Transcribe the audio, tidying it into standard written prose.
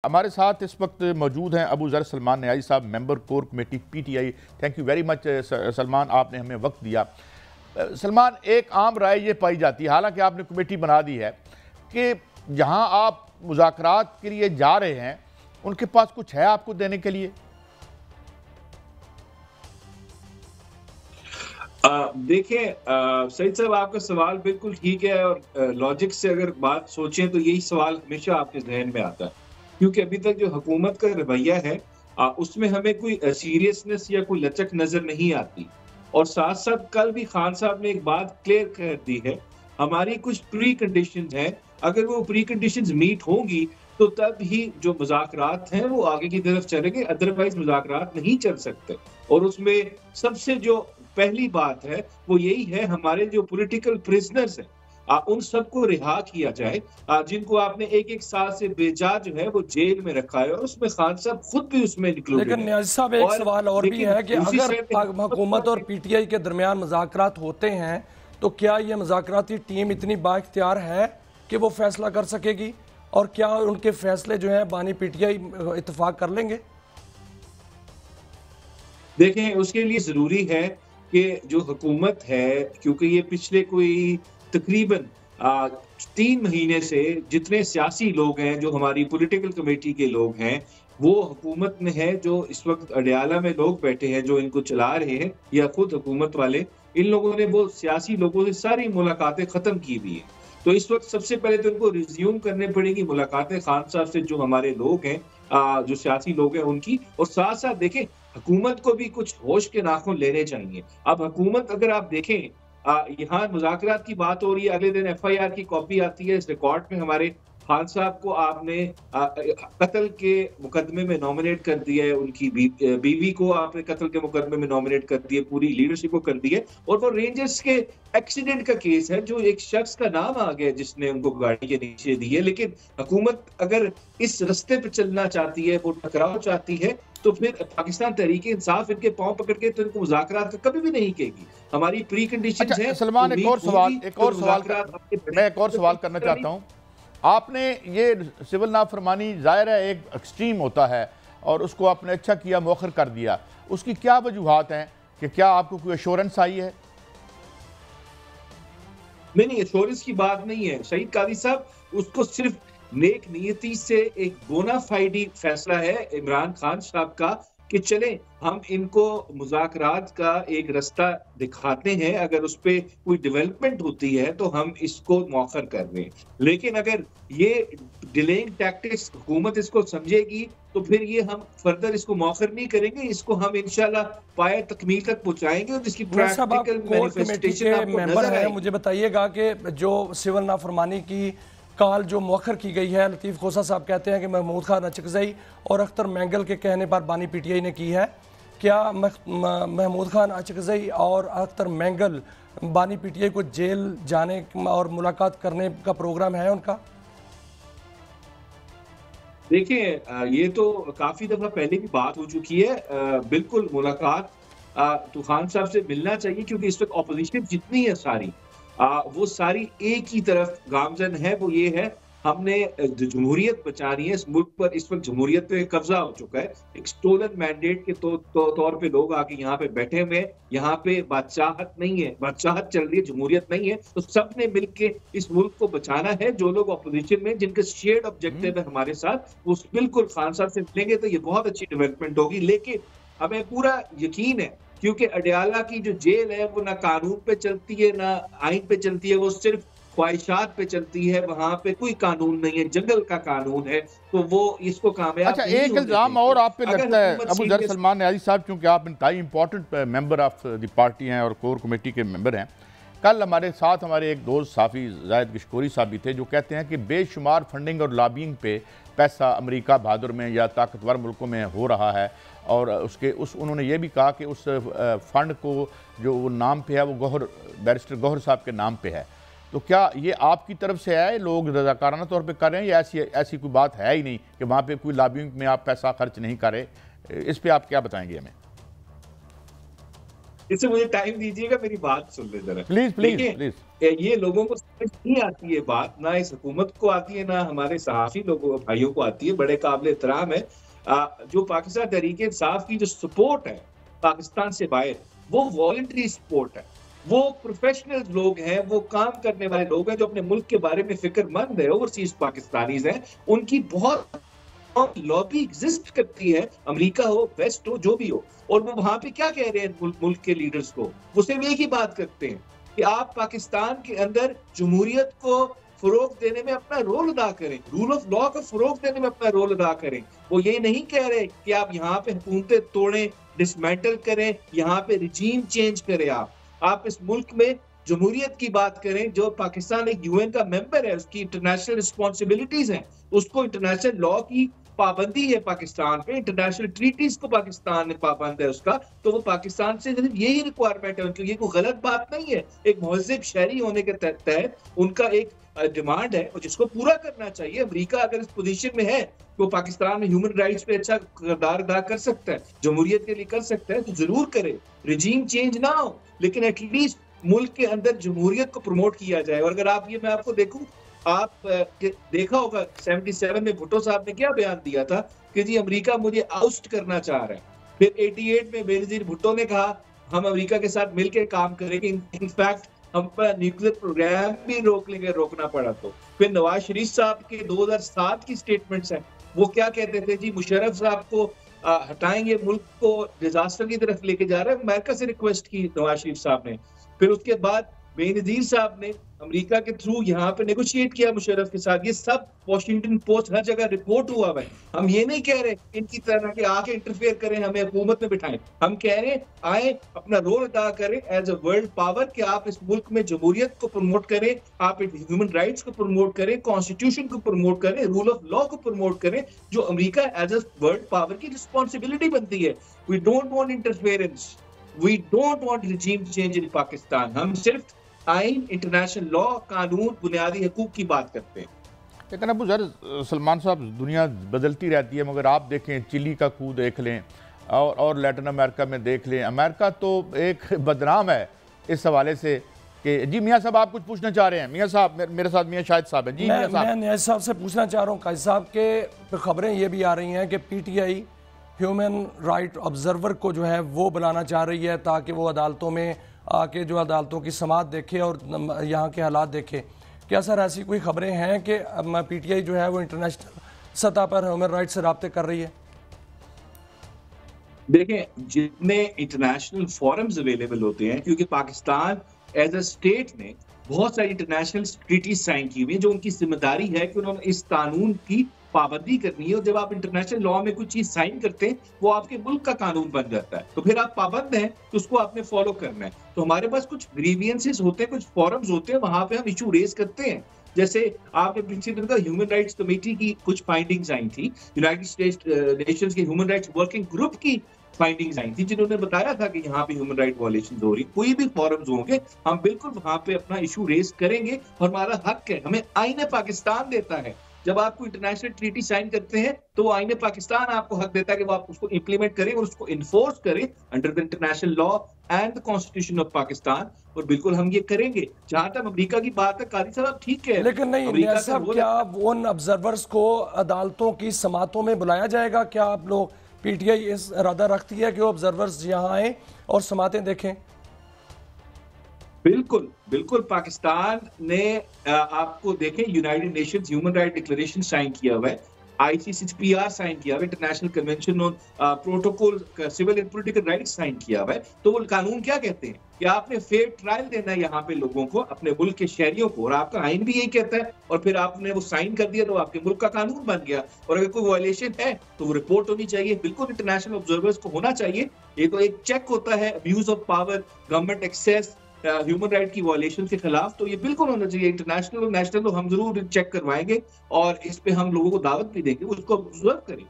हमारे साथ इस वक्त मौजूद हैं अबू ज़र सलमान न्याजी साहब, member core committee PTI. Thank you very much Salman, आपने हमें वक्त दिया। सलमान, एक आम राय ये पाई जाती है, हालांकि आपने कमेटी बना दी है, कि जहां आप मुज़ाकरात के लिए जा रहे हैं उनके पास कुछ है आपको देने के लिए? देखिए सईद साहब, आपका सवाल बिल्कुल ठीक है और लॉजिक से अगर बात सोचें तो यही सवाल हमेशा आपके जहन में आता है, क्योंकि अभी तक जो हुकूमत का रवैया है उसमें हमें कोई सीरियसनेस या कोई लचक नजर नहीं आती। और साथ साथ कल भी खान साहब ने एक बात क्लियर कर दी है, हमारी कुछ प्री कंडीशंस हैं, अगर वो प्री कंडीशंस मीट होंगी तो तब ही जो मुज़ाकरात हैं वो आगे की तरफ चलेंगे, अदरवाइज मुज़ाकरात नहीं चल सकते। और उसमें सबसे जो पहली बात है वो यही है, हमारे जो पॉलिटिकल प्रिजनर्स हैं उन सबको रिहा किया जाए, जिनको आपने एक एक साल से बेजा जो है वो जेल में रखा है, और उसमें खान साहब खुद भी उसमें इंक्लूडेड लेकिन है। न्याजी साहब, एक सवाल और भी है कि अगर हुकूमत और साइड पीटीआई के दरमियान मुज़ाकरात होते हैं तो क्या ये मुज़ाकराती टीम इतनी बाइख्तियार है कि वो फैसला कर सकेगी, और क्या उनके फैसले जो हैं बानी पीटीआई इत्तेफाक कर लेंगे? देखें, उसके लिए जरूरी है कि जो हुकूमत है, क्योंकि ये पिछले कोई तकरीबन 3 महीने से जितने सियासी लोग हैं, जो हमारी पॉलिटिकल कमेटी के लोग हैं, वो हुकूमत में है, जो इस वक्त अडयाला में लोग बैठे हैं जो इनको चला रहे हैं या खुद हुकूमत वाले, इन लोगों ने वो सियासी लोगों से सारी मुलाकातें खत्म की हुई हैं। तो इस वक्त सबसे पहले तो इनको रिज्यूम करने पड़ेगी मुलाकातें खान साहब से, जो हमारे लोग हैं, जो सियासी लोग हैं उनकी। और साथ साथ देखें, हुकूमत को भी कुछ होश के नाखून लेने चाहिए। अब हुकूमत, अगर आप देखें, यहाँ मुज़ाकरात की बात हो रही है, अगले दिन एफआईआर की कॉपी आती है, इस रिकॉर्ड में हमारे खान साहब को आपने कत्ल के मुकदमे में नॉमिनेट कर दिया है, उनकी बीवी को आपने कत्ल के मुकदमे में नॉमिनेट कर दिया, पूरी लीडरशिप को कर दिया। और वो रेंजर्स के एक्सीडेंट का केस है, जो एक शख्स का नाम आ गया जिसने उनको गाड़ी के नीचे दी है। लेकिन हुकूमत अगर इस रास्ते पे चलना चाहती है, वो टकराव चाहती है, तो फिर पाकिस्तान तहरीक इंसाफ इनके पांव पकड़ के तो इनको मुज़ाकरात का कभी भी नहीं कहेगी। हमारी प्री कंडीशंस अच्छा है, सलमान, एक और सवाल मैं एक और सवाल करना चाहता हूँ। आपने ये सिविल नाफरमानी, ज़ाहिर है एक एक्सट्रीम होता है, और उसको आपने अच्छा किया, मौखर कर दिया, उसकी क्या वजूहात हैं? कि क्या आपको कोई एश्योरेंस आई है? नहीं, एश्योरेंस की बात नहीं है शहीद कादी साहब, उसको सिर्फ नेक नियति से एक बोनाफाइडी फैसला है इमरान खान साहब का कि चले हम इनको मुज़ाकरात का एक रास्ता दिखाते हैं, अगर उस पर कोई डेवलपमेंट होती है तो हम इसको मौखर कर रहे हैं। लेकिन अगर ये डिलेइंग टैक्टिक्स हुकूमत इसको समझेगी तो फिर ये हम फर्दर इसको मौखर नहीं करेंगे, इसको हम इंशाल्लाह पाया तकमील तक पहुंचाएंगे और जिसकी प्रैक्टिकल मैनिफेस्टेशन आपको नजर आएगी। मुझे बताइएगा कि जो सिविल नाफरमानी की कॉल जो मौखर की गई है, लतीफ़ खोसा साहब कहते हैं कि महमूद खान अचकज़ई और अख्तर मैंगल के कहने पर बानी पीटीआई ने की है। क्या महमूद खान अचकज़ई और अख्तर मैंगल बानी पीटीआई को जेल जाने और मुलाकात करने का प्रोग्राम है उनका? देखिए, ये तो काफी दफा पहले भी बात हो चुकी है। बिल्कुल मुलाकात तो खान साहब से मिलना चाहिए, क्योंकि इस वक्त ऑपोजिशन जितनी है सारी, वो सारी एक ही तरफ गामजन है, वो ये है, हमने जमहूरियत बचानी है। इस मुल्क पर इस वक्त जमहूरियत पे कब्जा हो चुका है, एक स्टोलन मैंडेट के तौर पे लोग आके यहाँ पे बैठे हुए हैं, यहाँ पे बादशाहत नहीं है, बादशाहत चल रही है, जमहूरियत नहीं है। तो सबने मिलके इस मुल्क को बचाना है। जो लोग अपोजिशन में, जिनका शेयर्ड ऑब्जेक्टिव है हमारे साथ, वो बिल्कुल खान साहब से मिलेंगे तो ये बहुत अच्छी डेवलपमेंट होगी। लेकिन हमें पूरा यकीन है, क्योंकि अडयाला की जो जेल है वो ना कानून पे चलती है ना आइन पे चलती है, वो सिर्फ ख्वाहिशात पे चलती है, वहां पे कोई कानून नहीं है, जंगल का कानून है, तो वो इसको कामयाब अच्छा, नहीं एक होने इल्ज़ाम देंगे। और आप पे लगता है हुकूमत अबू ज़र सलमान न्याजी साहब, क्योंकि आप इंतहाई important member of the party हैं और कोर कमेटी के मेंबर हैं। कल हमारे साथ हमारे एक दोस्त साफ़ी जायद गिशकोरी साहब भी थे, जो कहते हैं कि बेशुमार फंडिंग और लॉबिंग पे पैसा अमेरिका बहादुर में या ताकतवर मुल्कों में हो रहा है, और उन्होंने ये भी कहा कि उस फंड को जो नाम पे है वो बैरिस्टर गौहर साहब के नाम पे है। तो क्या ये आपकी तरफ से है, लोग रज़ाकाराना तौर पे कर रहे हैं, या ऐसी कोई बात है ही नहीं कि वहाँ पे कोई लॉबिंग में आप पैसा खर्च नहीं कर रहे? इस पर आप क्या बताएंगे हमें? इससे मुझे टाइम दीजिएगा, मेरी बात सुन ले जरा। प्लीज प्लीज देखिए, प्लीज। ये लोगों को समझ नहीं आती है बात, ना इस हुकूमत को आती है, ना हमारे सहाफी लोगों भाइयों को आती है। बड़े काबिल एहतराम है जो पाकिस्तान तहरीक इंसाफ की जो सपोर्ट है पाकिस्तान से बाहर, वो वॉलंटरी सपोर्ट है। वो प्रोफेशनल लोग हैं, वो काम करने वाले लोग हैं जो अपने मुल्क के बारे में फिक्रमंद है, ओवरसीज पाकिस्तानीज हैं। उनकी बहुत लॉबी एग्जिस्ट करती है, अमेरिका हो, वेस्ट हो, जो भी हो। और वो वहां पे क्या कह रहे हैं मुल्क के लीडर्स को? वो सिर्फ एक ही बात करते हैं कि आप पाकिस्तान के अंदर जमहूरियत को फरोग देने में अपना रोल अदा करें, रूल ऑफ लॉ को फरोग देने में अपना रोल अदा करें। वो ये नहीं कह रहे कि आप यहाँ पे हुकूमतें तोड़ें, डिसमेंटल करें, यहाँ पे रिजीम चेंज करें। आप इस मुल्क में जमहूरियत की बात करें। जो पाकिस्तान एक यूएन का मेंबर है, उसकी इंटरनेशनल रिस्पॉन्सिबिलिटीज हैं, उसको इंटरनेशनल लॉ की पाबंदी है पाकिस्तान पे, इंटरनेशनल ट्रीटीज को पाकिस्तान में पाबंद है उसका। तो वो पाकिस्तान से सिर्फ यही रिक्वायरमेंट है उनकी, ये कोई गलत बात नहीं है। एक महज़िब शहरी होने के तहत उनका एक डिमांड है और जिसको पूरा करना चाहिए। अमेरिका अगर इस पोजीशन में है कि वो पाकिस्तान में ह्यूमन राइट्स पे अच्छा किरदार अदा कर सकता है, जमहूरियत के लिए कर सकता है, तो जरूर करे। रिजीम चेंज ना हो, लेकिन एटलीस्ट मुल्क के अंदर जमहूरियत को प्रमोट किया जाए। और अगर आप ये मैं आपको देखूं, आप देखा होगा 77 में भुट्टो साहब ने क्या बयान दिया था कि जी अमेरिका मुझे आउस्ट करना चाह रहा है। फिर 88 में बेनजीर भुट्टो ने कहा हम अमेरिका के साथ मिलकर काम करेंगे, इनफैक्ट हम पर न्यूक्लियर प्रोग्राम भी रोक लेंगे, रोकना पड़ा तो। फिर नवाज शरीफ साहब के 2007 की स्टेटमेंट्स हैं, वो क्या कहते थे जी मुशर्रफ साहब को हटाएंगे, मुल्क को डिजास्टर की तरफ लेके जा रहा है। अमेरिका से रिक्वेस्ट की नवाज शरीफ साहब ने। फिर उसके बाद बेनजीर साहब ने अमेरिका के थ्रू यहाँ पे नेगोशिएट किया मुशर्रफ के साथ। ये सब वॉशिंगटन पोस्ट हर जगह रिपोर्ट हुआ है। हम ये नहीं कह रहे इनकी तरह के आके इंटरफेयर करें, हमें हुकूमत में बिठाएं। हम कह रहे हैं आए अपना रोल अदा करें एज अ वर्ल्ड पावर, कि आप इस मुल्क में जमहूरियत को प्रमोट करें, आप ह्यूमन राइट्स को प्रमोट करें, कॉन्स्टिट्यूशन को प्रमोट करें, रूल ऑफ लॉ को प्रमोट करें, जो America as a world power की रिस्पॉन्सिबिलिटी बनती है। We don't want interference, we don't want regime change in Pakistan. हम सिर्फ आइन, इंटरनेशनल लॉ, कानून, बुनियादी हकूक की बात करते हैं। लेकिन अबू ज़र सलमान साहब, दुनिया बदलती रहती है, मगर आप देखें चिली का coup देख लें और लैटिन अमेरिका में देख लें, अमेरिका तो एक बदनाम है इस हवाले से कि जी मियाँ साहब आप कुछ पूछना चाह रहे हैं? मियाँ साहब मेरे साथ मियाँ शाहिद साहब हैं। जी मियाँ साहब, मैं न्याज साहब से पूछना चाह रहा हूँ, काजी साहब के खबरें ये भी आ रही हैं कि पीटीआई ह्यूमन राइट ऑब्जर्वर को जो है वो बुलाना चाह रही है ताकि वो अदालतों में आके जो अदालतों की समाअत देखे और यहाँ के हालात देखे। क्या सर ऐसी कोई खबरें हैं कि पीटीआई जो है वो इंटरनेशनल सतह पर ह्यूमन राइट से राब्ते कर रही है? देखें, जितने इंटरनेशनल फोरम्स अवेलेबल होते हैं, क्योंकि पाकिस्तान एज अ स्टेट ने बहुत सारी इंटरनेशनल ट्रीटीज साइन की हुई है, जो उनकी जिम्मेदारी है कि उन्होंने इस कानून की पाबंदी करनी है। और जब आप इंटरनेशनल लॉ में कोई चीज साइन करते हैं, वो आपके मुल्क का कानून बन जाता है, तो फिर आप पाबंद हैं, तो उसको आपने फॉलो करना है। तो हमारे पास कुछ ग्रीवियंसेस होते हैं, कुछ फोरम्स होते हैं, वहां पे हम इशू रेज करते हैं। जैसे आपने पिछले दिन का ह्यूमन राइट्स कमेटी की कुछ फाइंडिंग्स आई थी, यूनाइटेड स्टेट्स नेशंस के ह्यूमन राइट्स वर्किंग ग्रुप की फाइंडिंग्स आई थी, जिन्होंने बताया था कि यहाँ पे ह्यूमन राइट वायलेशंस हो रही। कोई भी फोरम्स होंगे, हम बिल्कुल वहां पे अपना इशू रेज करेंगे और हमारा हक है, हमें आईने पाकिस्तान देता है। जब आप कोई इंटरनेशनल ट्रीटी साइन करते हैं तो वो आईने पाकिस्तान आपको हक देता है कि वो आप उसको इंप्लीमेंट करें और उसको इन्फोर्स करें under the international law and the constitution of Pakistan. और बिल्कुल हम ये करेंगे। जहां तक अमेरिका की बात है, काजी साहब ठीक है, लेकिन नहीं साहब, क्या उन ऑब्जर्वर्स को अदालतों की समातों में बुलाया जाएगा? क्या आप लोग पीटीआई इस इरादा रखती है कि वो ऑब्जर्वर्स यहाँ आए और समातें देखें? बिल्कुल बिल्कुल। पाकिस्तान ने आपको देखें, United Nations human right declaration sign किया हुआ है, ICCPR साइन किया हुआ है, international convention on protocol civil and political rights sign किया हुआ है। तो वो कानून क्या कहते हैं कि आपने फेयर ट्रायल देना है यहाँ पे लोगों को, अपने मुल्क के शहरियों को, और आपका आइन भी यही कहता है। और फिर आपने वो साइन कर दिया तो आपके मुल्क का कानून बन गया। और अगर कोई वायलेशन है तो वो रिपोर्ट होनी चाहिए। बिल्कुल इंटरनेशनल ऑब्जर्वर्स को होना चाहिए। ये तो एक चेक होता है abuse of power, government excess, human right की वायलेशन के खिलाफ, तो ये बिल्कुल होना चाहिए। इंटरनेशनल और नेशनल तो हम जरूर चेक करवाएंगे और इस पे हम लोगों को दावत भी देंगे, उसको ऑब्जर्व करें।